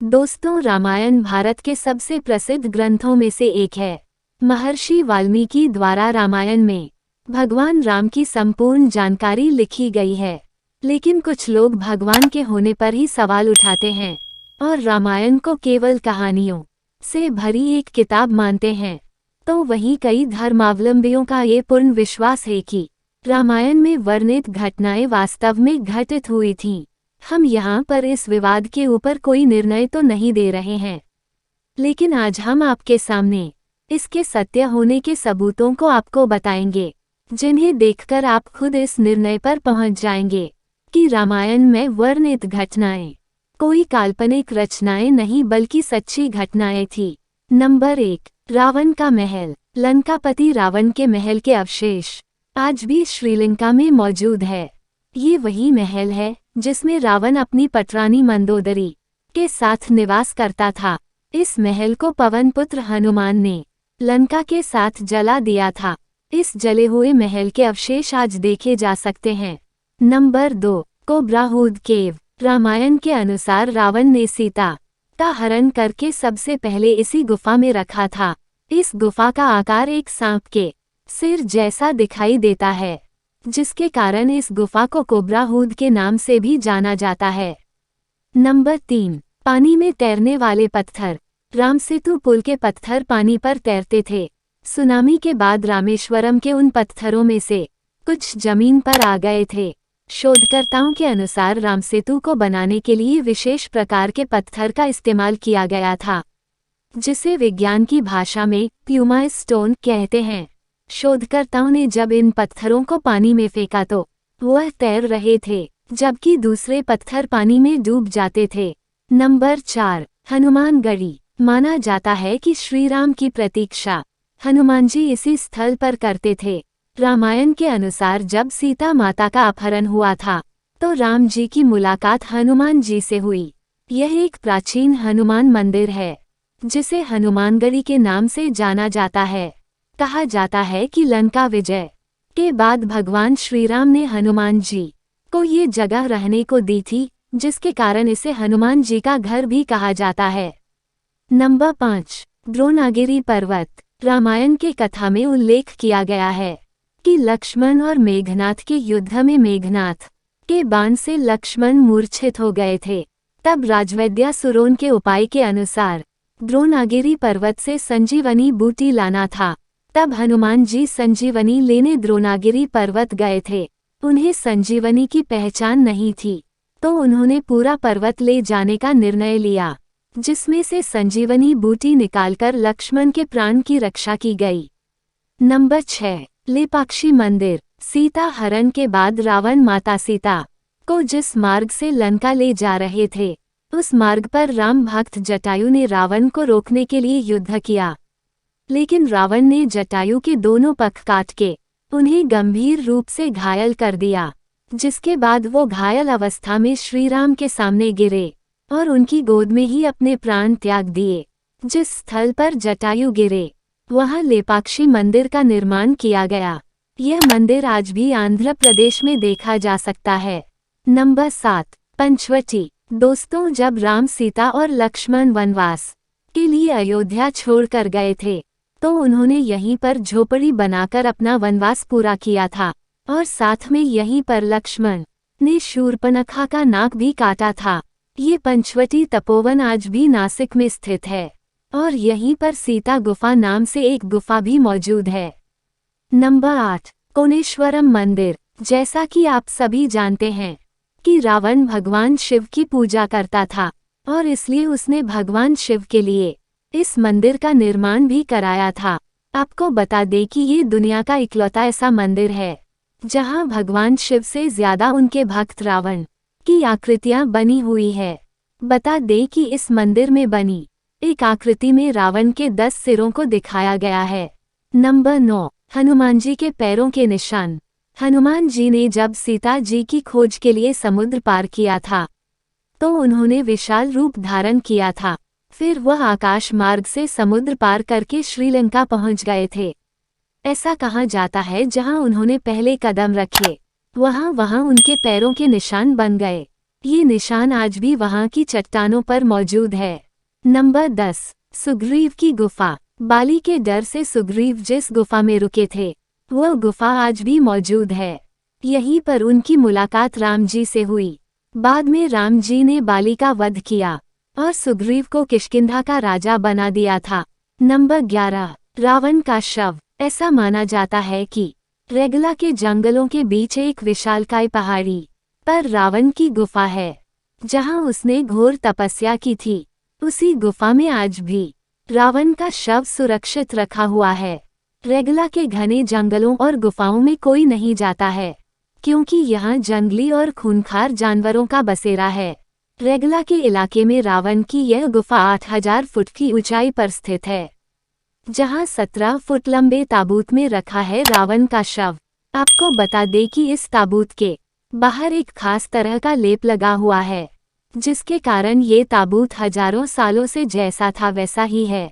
दोस्तों, रामायण भारत के सबसे प्रसिद्ध ग्रंथों में से एक है। महर्षि वाल्मीकि द्वारा रामायण में भगवान राम की संपूर्ण जानकारी लिखी गई है। लेकिन कुछ लोग भगवान के होने पर ही सवाल उठाते हैं और रामायण को केवल कहानियों से भरी एक किताब मानते हैं। तो वहीं कई धर्मावलंबियों का ये पूर्ण विश्वास है कि रामायण में वर्णित घटनाएं वास्तव में घटित हुई थीं। हम यहाँ पर इस विवाद के ऊपर कोई निर्णय तो नहीं दे रहे हैं, लेकिन आज हम आपके सामने इसके सत्य होने के सबूतों को आपको बताएंगे, जिन्हें देखकर आप खुद इस निर्णय पर पहुंच जाएंगे कि रामायण में वर्णित घटनाएं कोई काल्पनिक रचनाएं नहीं बल्कि सच्ची घटनाएं थी। नंबर 1, रावण का महल। लंकापति रावण के महल के अवशेष आज भी श्रीलंका में मौजूद है। ये वही महल है जिसमें रावण अपनी पटरानी मंदोदरी के साथ निवास करता था। इस महल को पवन पुत्र हनुमान ने लंका के साथ जला दिया था। इस जले हुए महल के अवशेष आज देखे जा सकते हैं। नंबर 2, कोब्राहूद केव। रामायण के अनुसार रावण ने सीता का हरण करके सबसे पहले इसी गुफा में रखा था। इस गुफा का आकार एक सांप के सिर जैसा दिखाई देता है, जिसके कारण इस गुफा को कोब्राहूद के नाम से भी जाना जाता है। नंबर 3, पानी में तैरने वाले पत्थर। रामसेतु पुल के पत्थर पानी पर तैरते थे। सुनामी के बाद रामेश्वरम के उन पत्थरों में से कुछ जमीन पर आ गए थे। शोधकर्ताओं के अनुसार रामसेतु को बनाने के लिए विशेष प्रकार के पत्थर का इस्तेमाल किया गया था, जिसे विज्ञान की भाषा में प्यूमा स्टोन कहते हैं। शोधकर्ताओं ने जब इन पत्थरों को पानी में फेंका तो वह तैर रहे थे, जबकि दूसरे पत्थर पानी में डूब जाते थे। नंबर 4, हनुमानगढ़ी। माना जाता है कि श्री राम की प्रतीक्षा हनुमान जी इसी स्थल पर करते थे। रामायण के अनुसार जब सीता माता का अपहरण हुआ था तो राम जी की मुलाकात हनुमान जी से हुई। यह एक प्राचीन हनुमान मंदिर है, जिसे हनुमानगढ़ी के नाम से जाना जाता है। कहा जाता है कि लंका विजय के बाद भगवान श्री राम ने हनुमान जी को ये जगह रहने को दी थी, जिसके कारण इसे हनुमान जी का घर भी कहा जाता है। नंबर 5, द्रोणागिरी पर्वत। रामायण के कथा में उल्लेख किया गया है कि लक्ष्मण और मेघनाथ के युद्ध में मेघनाथ के बाण से लक्ष्मण मूर्छित हो गए थे। तब राजवैद्यासुरों के उपाय के अनुसार द्रोणागिरी पर्वत से संजीवनी बूटी लाना था। तब हनुमान जी संजीवनी लेने द्रोणागिरी पर्वत गए थे। उन्हें संजीवनी की पहचान नहीं थी, तो उन्होंने पूरा पर्वत ले जाने का निर्णय लिया, जिसमें से संजीवनी बूटी निकालकर लक्ष्मण के प्राण की रक्षा की गई। नंबर 6, लेपाक्षी मंदिर। सीता हरण के बाद रावण माता सीता को जिस मार्ग से लंका ले जा रहे थे, उस मार्ग पर राम भक्त जटायु ने रावण को रोकने के लिए युद्ध किया। लेकिन रावण ने जटायु के दोनों पख काट के उन्हें गंभीर रूप से घायल कर दिया, जिसके बाद वो घायल अवस्था में श्री राम के सामने गिरे और उनकी गोद में ही अपने प्राण त्याग दिए। जिस स्थल पर जटायु गिरे वहां लेपाक्षी मंदिर का निर्माण किया गया। यह मंदिर आज भी आंध्र प्रदेश में देखा जा सकता है। नंबर 7, पंचवटी। दोस्तों, जब राम सीता और लक्ष्मण वनवास के लिए अयोध्या छोड़कर गए थे तो उन्होंने यहीं पर झोपड़ी बनाकर अपना वनवास पूरा किया था, और साथ में यहीं पर लक्ष्मण ने शूर्पणखा का नाक भी काटा था। ये पंचवटी तपोवन आज भी नासिक में स्थित है, और यहीं पर सीता गुफा नाम से एक गुफा भी मौजूद है। नंबर 8, कोणेश्वरम मंदिर। जैसा कि आप सभी जानते हैं कि रावण भगवान शिव की पूजा करता था, और इसलिए उसने भगवान शिव के लिए इस मंदिर का निर्माण भी कराया था। आपको बता दें कि ये दुनिया का इकलौता ऐसा मंदिर है जहां भगवान शिव से ज्यादा उनके भक्त रावण की आकृतियां बनी हुई है। बता दें कि इस मंदिर में बनी एक आकृति में रावण के 10 सिरों को दिखाया गया है। नंबर 9, हनुमान जी के पैरों के निशान। हनुमान जी ने जब सीता जी की खोज के लिए समुद्र पार किया था तो उन्होंने विशाल रूप धारण किया था। फिर वह आकाश मार्ग से समुद्र पार करके श्रीलंका पहुंच गए थे। ऐसा कहा जाता है जहां उन्होंने पहले कदम रखे वहां उनके पैरों के निशान बन गए। ये निशान आज भी वहां की चट्टानों पर मौजूद है। नंबर 10। सुग्रीव की गुफा। बाली के डर से सुग्रीव जिस गुफा में रुके थे, वह गुफा आज भी मौजूद है। यहीं पर उनकी मुलाकात राम जी से हुई। बाद में राम जी ने बाली का वध किया और सुग्रीव को किष्किंधा का राजा बना दिया था। नंबर 11। रावण का शव। ऐसा माना जाता है कि रेगला के जंगलों के बीच एक विशालकाय पहाड़ी पर रावण की गुफा है, जहां उसने घोर तपस्या की थी। उसी गुफा में आज भी रावण का शव सुरक्षित रखा हुआ है। रेगला के घने जंगलों और गुफाओं में कोई नहीं जाता है, क्योंकि यहाँ जंगली और खूंखार जानवरों का बसेरा है। रेगला के इलाके में रावण की यह गुफा 8000 फुट की ऊंचाई पर स्थित है, जहां 17 फुट लंबे ताबूत में रखा है रावण का शव। आपको बता दें कि इस ताबूत के बाहर एक खास तरह का लेप लगा हुआ है, जिसके कारण ये ताबूत हजारों सालों से जैसा था वैसा ही है।